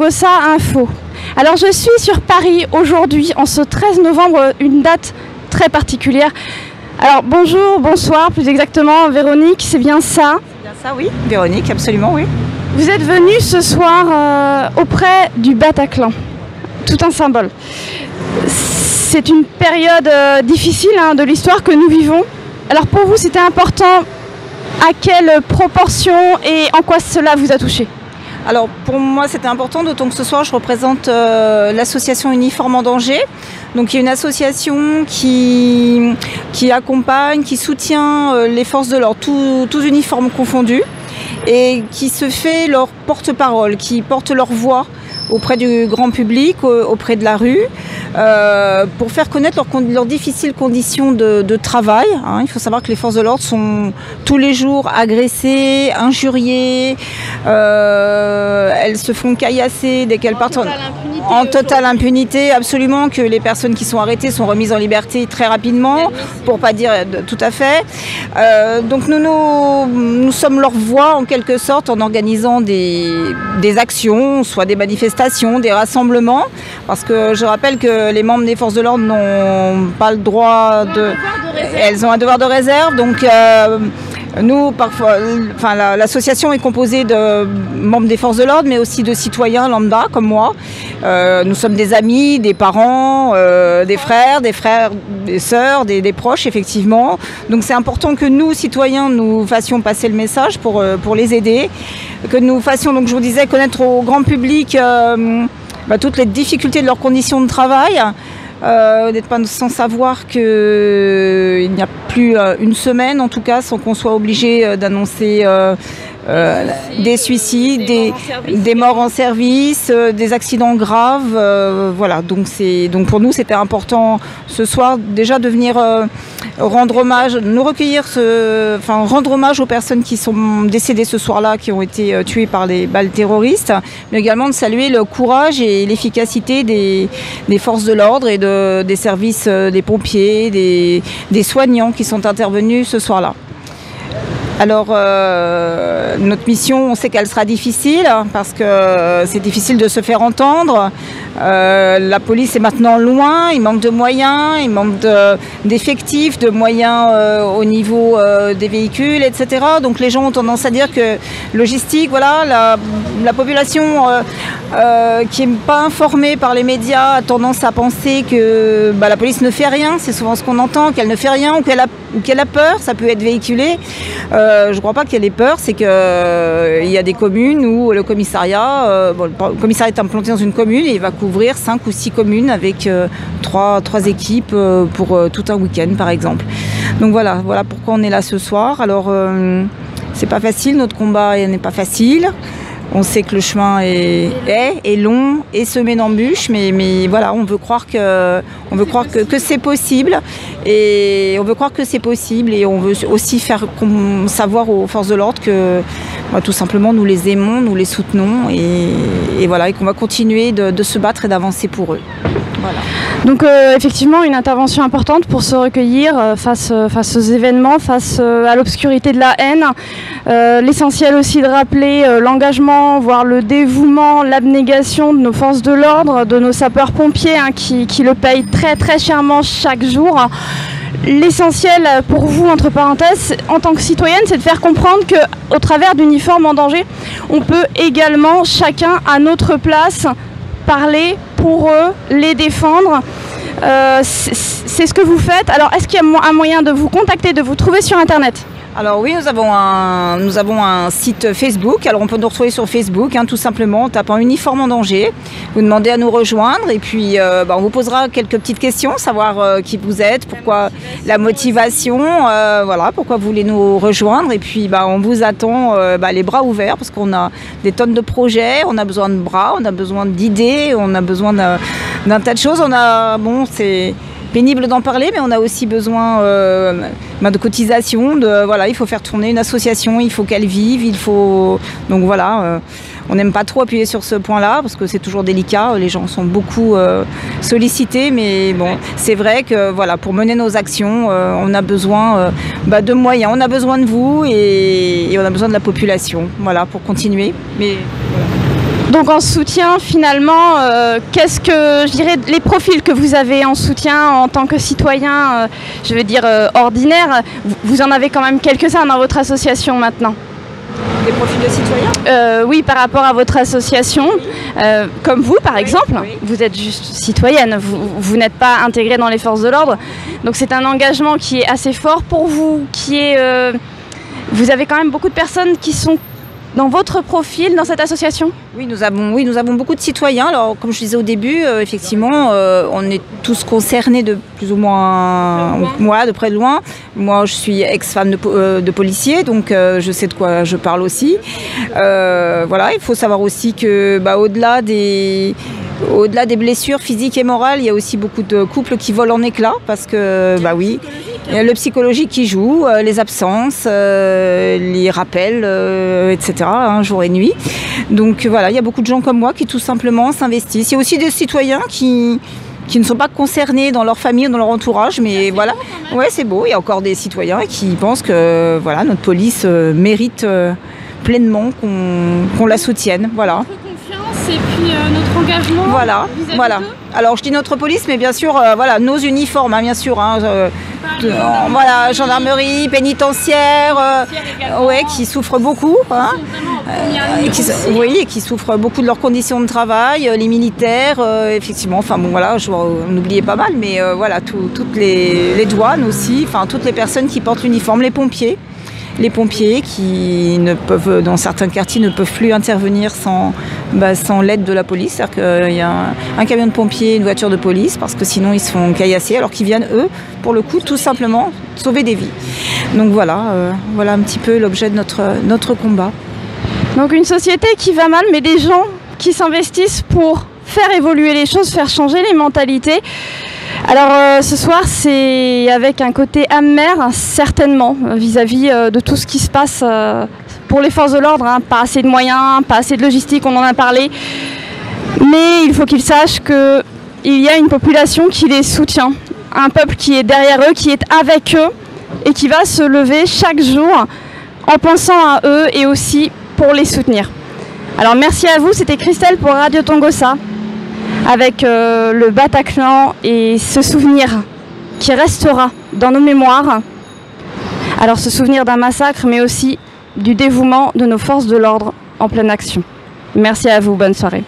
Ça Info. Alors je suis sur Paris aujourd'hui, en ce 13 novembre, une date très particulière. Alors bonjour, bonsoir, plus exactement, Véronique, c'est bien ça? C'est bien ça, oui. Véronique, absolument, oui. Vous êtes venue ce soir auprès du Bataclan, tout un symbole. C'est une période difficile de l'histoire que nous vivons. Alors pour vous, c'était important, à quelle proportion et en quoi cela vous a touché? Alors pour moi c'était important, d'autant que ce soir je représente l'association Uniforme en danger. Donc il y a une association qui accompagne, qui soutient les forces de l'ordre, tous uniformes confondus, et qui se fait leur porte-parole, qui porte leur voix auprès du grand public, auprès de la rue, pour faire connaître leurs difficiles conditions de travail. Il faut savoir que les forces de l'ordre sont tous les jours agressées, injuriées, elles se font caillasser dès qu'elles partent en totale impunité, absolument, que les personnes qui sont arrêtées sont remises en liberté très rapidement, pour pas dire tout à fait. Donc nous sommes leur voix en quelque sorte en organisant des actions, soit des manifestations, des rassemblements, parce que je rappelle que les membres des forces de l'ordre n'ont pas le droit elles ont un devoir de réserve, donc nous, parfois, l'association est composée de membres des forces de l'ordre, mais aussi de citoyens lambda comme moi. Nous sommes des amis, des parents, des frères, des sœurs, des proches, effectivement. Donc c'est important que nous, citoyens, nous fassions passer le message pour les aider, que nous fassions, donc je vous disais, connaître au grand public toutes les difficultés de leurs conditions de travail. N'êtes pas sans savoir qu'il n'y a plus une semaine, en tout cas, sans qu'on soit obligé d'annoncer des suicides, des morts en service, des accidents graves. Voilà, donc pour nous, c'était important ce soir déjà de venir rendre hommage, rendre hommage aux personnes qui sont décédées ce soir-là, qui ont été tuées par les balles terroristes, mais également de saluer le courage et l'efficacité des forces de l'ordre et des services des pompiers, des soignants qui sont intervenus ce soir-là. Alors notre mission, on sait qu'elle sera difficile parce que c'est difficile de se faire entendre. La police est maintenant loin, il manque de moyens, il manque d'effectifs, de moyens au niveau des véhicules, etc. Donc les gens ont tendance à dire que logistique, voilà, la population qui n'est pas informée par les médias a tendance à penser que la police ne fait rien. C'est souvent ce qu'on entend, qu'elle ne fait rien ou qu'elle a peur, ça peut être véhiculé. Je ne crois pas qu'elle ait peur, c'est qu'il y a des communes où le commissariat, le commissariat est implanté dans une commune et il va couvrir 5 ou 6 communes avec trois équipes pour tout un week-end par exemple. Donc voilà pourquoi on est là ce soir. Alors c'est pas facile, notre combat n'est pas facile. On sait que le chemin est long et semé d'embûches, mais voilà, on veut croire que c'est possible, et on veut croire que c'est possible, et on veut aussi faire savoir aux forces de l'ordre que tout simplement nous les aimons, nous les soutenons, et voilà, et qu'on va continuer de se battre et d'avancer pour eux. Voilà. Donc effectivement une intervention importante pour se recueillir face aux événements, face à l'obscurité de la haine. L'essentiel aussi de rappeler l'engagement, voire le dévouement, l'abnégation de nos forces de l'ordre, de nos sapeurs-pompiers qui le payent très très chèrement chaque jour. L'essentiel pour vous, entre parenthèses, en tant que citoyenne, c'est de faire comprendre qu'au travers d'Uniforme en danger, on peut également, chacun à notre place, parler pour eux, les défendre. C'est ce que vous faites. Alors, est-ce qu'il y a un moyen de vous contacter, de vous trouver sur Internet ? Alors oui, nous avons un site Facebook. Alors on peut nous retrouver sur Facebook, tout simplement en tapant Uniforme en danger. Vous demandez à nous rejoindre et puis on vous posera quelques petites questions, savoir qui vous êtes, pourquoi la motivation, pourquoi vous voulez nous rejoindre. Et puis on vous attend les bras ouverts parce qu'on a des tonnes de projets, on a besoin de bras, on a besoin d'idées, on a besoin d'un tas de choses. C'est pénible d'en parler, mais on a aussi besoin de cotisation. Il faut faire tourner une association, il faut qu'elle vive, donc voilà. On n'aime pas trop appuyer sur ce point-là parce que c'est toujours délicat. Les gens sont beaucoup sollicités, mais bon, c'est vrai que pour mener nos actions, on a besoin de moyens, on a besoin de vous et on a besoin de la population, pour continuer. Mais voilà. Donc en soutien, finalement, qu'est-ce que, je dirais, les profils que vous avez en soutien en tant que citoyen, je veux dire ordinaire, vous en avez quand même quelques-uns dans votre association maintenant? Des profils de citoyens? Oui, par rapport à votre association, comme vous par exemple, vous êtes juste citoyenne, vous n'êtes pas intégrée dans les forces de l'ordre, donc c'est un engagement qui est assez fort pour vous, vous avez quand même beaucoup de personnes qui sont dans votre profil, dans cette association? Oui, nous avons beaucoup de citoyens. Alors, comme je disais au début, effectivement, on est tous concernés de plus ou moins, moi, de près de loin. Moi, je suis ex-femme de policier, donc je sais de quoi je parle aussi. Voilà, il faut savoir aussi que, au-delà des blessures physiques et morales, il y a aussi beaucoup de couples qui volent en éclats parce que, oui, il y a le psychologique qui joue, les absences, les rappels, etc., jour et nuit. Donc voilà, il y a beaucoup de gens comme moi qui tout simplement s'investissent. Il y a aussi des citoyens qui ne sont pas concernés dans leur famille ou dans leur entourage, mais voilà, ouais, c'est beau. Il y a encore des citoyens qui pensent que voilà, notre police mérite pleinement qu'on la soutienne. Voilà. Et puis notre engagement. Voilà. Alors je dis notre police, mais bien sûr, voilà, nos uniformes, bien sûr. Voilà, gendarmerie, pénitentiaire, qui souffrent beaucoup. Qui souffrent beaucoup de leurs conditions de travail, les militaires, effectivement. Enfin bon, voilà, on oubliait pas mal, mais voilà, toutes les douanes aussi, enfin toutes les personnes qui portent l'uniforme, les pompiers qui ne peuvent, dans certains quartiers, ne peuvent plus intervenir sans l'aide de la police. C'est-à-dire qu'il y a un camion de pompiers, une voiture de police, parce que sinon ils se font caillasser, alors qu'ils viennent, eux, pour le coup, tout simplement sauver des vies. Donc voilà un petit peu l'objet de notre combat. Donc une société qui va mal, mais des gens qui s'investissent pour faire évoluer les choses, faire changer les mentalités. Alors ce soir, c'est avec un côté amer, certainement, vis-à-vis de tout ce qui se passe pour les forces de l'ordre. Pas assez de moyens, pas assez de logistique, on en a parlé. Mais il faut qu'ils sachent qu'il y a une population qui les soutient. Un peuple qui est derrière eux, qui est avec eux et qui va se lever chaque jour en pensant à eux et aussi pour les soutenir. Alors merci à vous, c'était Christelle pour Radio Tongossa, avec le Bataclan et ce souvenir qui restera dans nos mémoires. Alors ce souvenir d'un massacre, mais aussi du dévouement de nos forces de l'ordre en pleine action. Merci à vous, bonne soirée.